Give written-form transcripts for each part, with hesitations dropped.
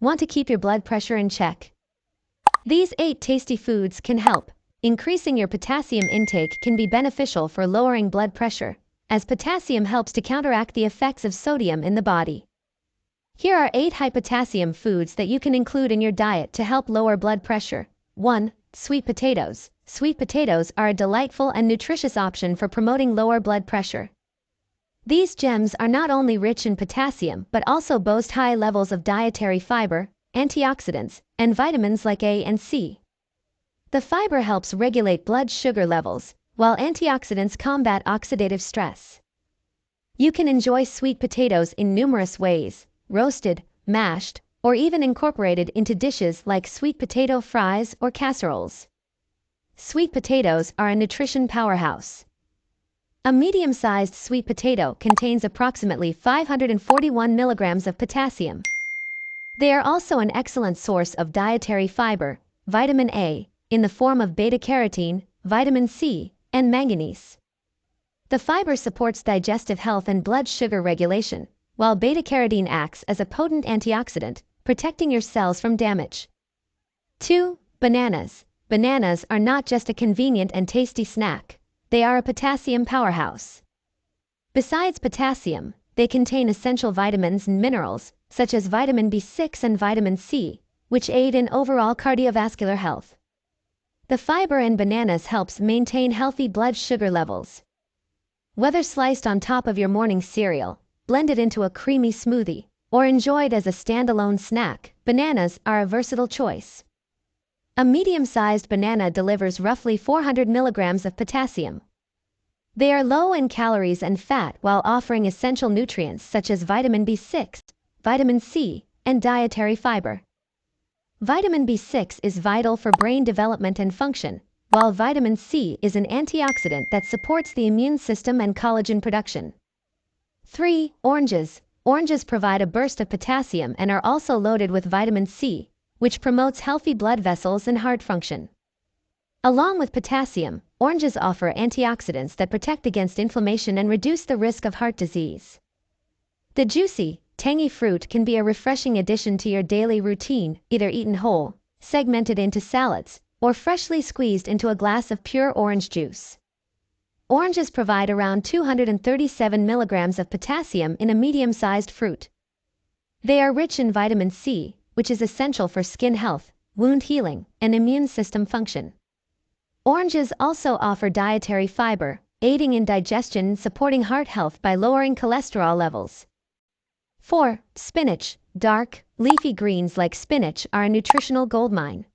Want to keep your blood pressure in check? These 8 tasty foods can help. Increasing your potassium intake can be beneficial for lowering blood pressure, as potassium helps to counteract the effects of sodium in the body. Here are 8 high-potassium foods that you can include in your diet to help lower blood pressure. 1. Sweet potatoes. Sweet potatoes are a delightful and nutritious option for promoting lower blood pressure. These gems are not only rich in potassium but also boast high levels of dietary fiber, antioxidants, and vitamins like A and C. The fiber helps regulate blood sugar levels, while antioxidants combat oxidative stress. You can enjoy sweet potatoes in numerous ways: roasted, mashed, or even incorporated into dishes like sweet potato fries or casseroles. Sweet potatoes are a nutrition powerhouse. A medium-sized sweet potato contains approximately 541 milligrams of potassium. They are also an excellent source of dietary fiber, vitamin A, in the form of beta-carotene, vitamin C, and manganese. The fiber supports digestive health and blood sugar regulation, while beta-carotene acts as a potent antioxidant, protecting your cells from damage. 2. Bananas. Bananas are not just a convenient and tasty snack. They are a potassium powerhouse. Besides potassium, they contain essential vitamins and minerals, such as vitamin B6 and vitamin C, which aid in overall cardiovascular health. The fiber in bananas helps maintain healthy blood sugar levels. Whether sliced on top of your morning cereal, blended into a creamy smoothie, or enjoyed as a standalone snack, bananas are a versatile choice. A medium-sized banana delivers roughly 400 milligrams of potassium. They are low in calories and fat while offering essential nutrients such as vitamin B6, vitamin C, and dietary fiber. Vitamin B6 is vital for brain development and function, while vitamin C is an antioxidant that supports the immune system and collagen production. 3. Oranges. Oranges provide a burst of potassium and are also loaded with vitamin C, which promotes healthy blood vessels and heart function. Along with potassium, oranges offer antioxidants that protect against inflammation and reduce the risk of heart disease. The juicy, tangy fruit can be a refreshing addition to your daily routine, either eaten whole, segmented into salads, or freshly squeezed into a glass of pure orange juice. Oranges provide around 237 milligrams of potassium in a medium-sized fruit. They are rich in vitamin C, which is essential for skin health, wound healing, and immune system function. Oranges also offer dietary fiber, aiding in digestion and supporting heart health by lowering cholesterol levels. 4. Spinach. Dark, leafy greens like spinach are a nutritional goldmine.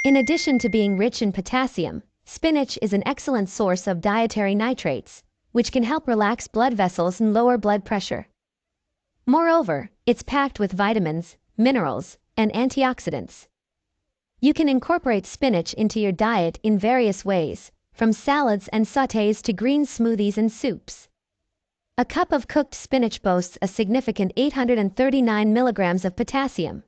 In addition to being rich in potassium, spinach is an excellent source of dietary nitrates, which can help relax blood vessels and lower blood pressure. Moreover, it's packed with vitamins, minerals, and antioxidants. You can incorporate spinach into your diet in various ways, from salads and sautés to green smoothies and soups. A cup of cooked spinach boasts a significant 839 milligrams of potassium.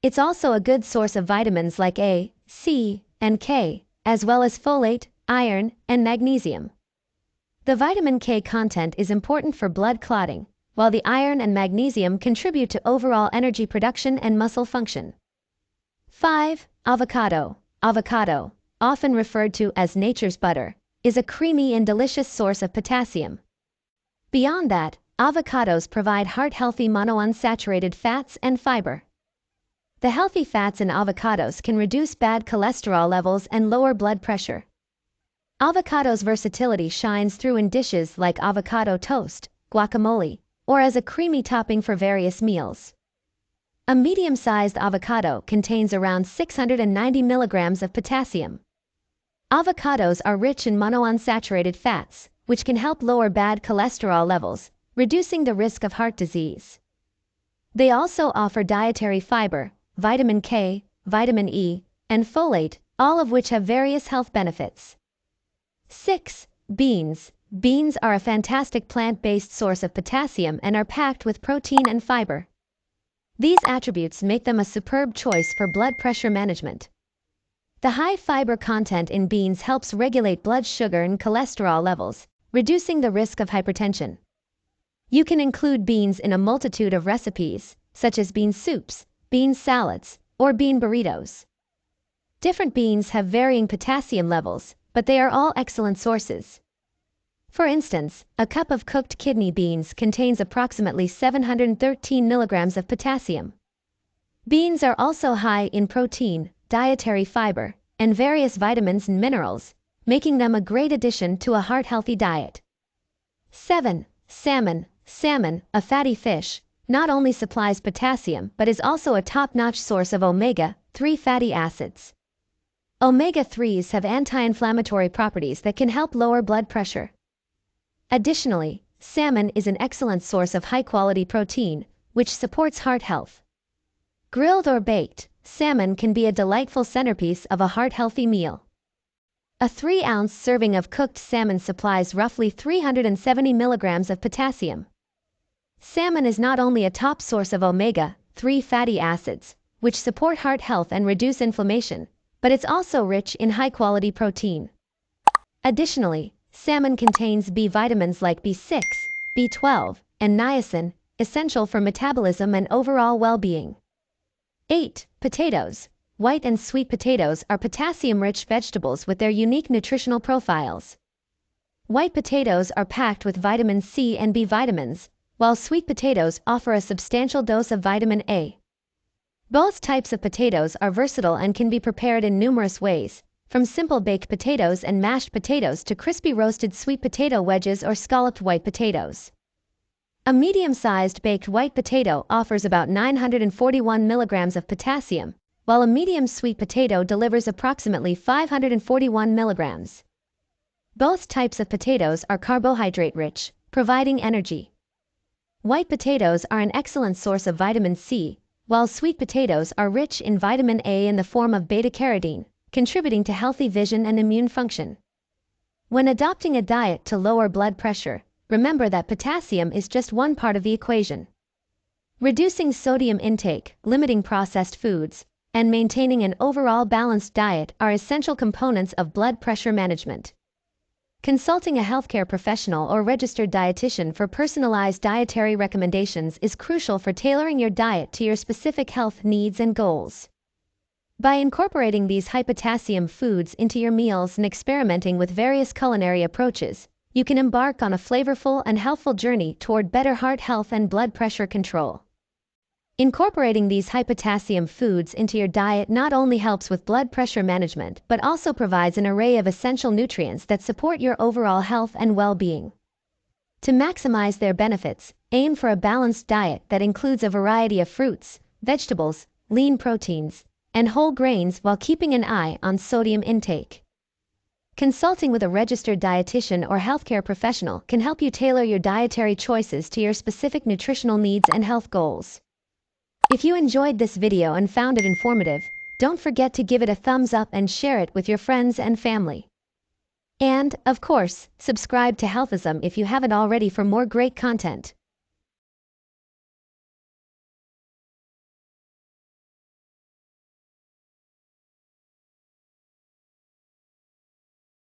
It's also a good source of vitamins like A, C, and K, as well as folate, iron, and magnesium. The vitamin K content is important for blood clotting, while the iron and magnesium contribute to overall energy production and muscle function. 5. Avocado. Avocado, often referred to as nature's butter, is a creamy and delicious source of potassium. Beyond that, avocados provide heart-healthy monounsaturated fats and fiber. The healthy fats in avocados can reduce bad cholesterol levels and lower blood pressure. Avocado's versatility shines through in dishes like avocado toast, guacamole, or as a creamy topping for various meals. A medium-sized avocado contains around 690 milligrams of potassium. Avocados are rich in monounsaturated fats, which can help lower bad cholesterol levels, reducing the risk of heart disease. They also offer dietary fiber, vitamin K, vitamin E, and folate, all of which have various health benefits. 6. Beans. Beans are a fantastic plant-based source of potassium and are packed with protein and fiber. These attributes make them a superb choice for blood pressure management. The high fiber content in beans helps regulate blood sugar and cholesterol levels, reducing the risk of hypertension. You can include beans in a multitude of recipes, such as bean soups, bean salads, or bean burritos. Different beans have varying potassium levels, but they are all excellent sources. For instance, a cup of cooked kidney beans contains approximately 713 milligrams of potassium. Beans are also high in protein, dietary fiber, and various vitamins and minerals, making them a great addition to a heart-healthy diet. 7. Salmon. Salmon, a fatty fish, not only supplies potassium but is also a top-notch source of omega-3 fatty acids. Omega-3s have anti-inflammatory properties that can help lower blood pressure. Additionally, salmon is an excellent source of high-quality protein, which supports heart health. Grilled or baked, salmon can be a delightful centerpiece of a heart-healthy meal. A 3-ounce serving of cooked salmon supplies roughly 370 milligrams of potassium. Salmon is not only a top source of omega-3 fatty acids, which support heart health and reduce inflammation, but it's also rich in high-quality protein. Additionally, salmon contains B vitamins like B6, B12, and niacin, essential for metabolism and overall well-being. 8. Potatoes. White and sweet potatoes are potassium-rich vegetables with their unique nutritional profiles. White potatoes are packed with vitamin C and B vitamins, while sweet potatoes offer a substantial dose of vitamin A. Both types of potatoes are versatile and can be prepared in numerous ways, from simple baked potatoes and mashed potatoes to crispy roasted sweet potato wedges or scalloped white potatoes. A medium-sized baked white potato offers about 941 milligrams of potassium, while a medium sweet potato delivers approximately 541 milligrams. Both types of potatoes are carbohydrate-rich, providing energy. White potatoes are an excellent source of vitamin C, while sweet potatoes are rich in vitamin A in the form of beta-carotene, contributing to healthy vision and immune function. When adopting a diet to lower blood pressure, remember that potassium is just one part of the equation. Reducing sodium intake, limiting processed foods, and maintaining an overall balanced diet are essential components of blood pressure management. Consulting a healthcare professional or registered dietitian for personalized dietary recommendations is crucial for tailoring your diet to your specific health needs and goals. By incorporating these high-potassium foods into your meals and experimenting with various culinary approaches, you can embark on a flavorful and healthful journey toward better heart health and blood pressure control. Incorporating these high-potassium foods into your diet not only helps with blood pressure management but also provides an array of essential nutrients that support your overall health and well-being. To maximize their benefits, aim for a balanced diet that includes a variety of fruits, vegetables, lean proteins, and whole grains while keeping an eye on sodium intake. Consulting with a registered dietitian or healthcare professional can help you tailor your dietary choices to your specific nutritional needs and health goals. If you enjoyed this video and found it informative, don't forget to give it a thumbs up and share it with your friends and family. And, of course, subscribe to Healthism if you haven't already for more great content.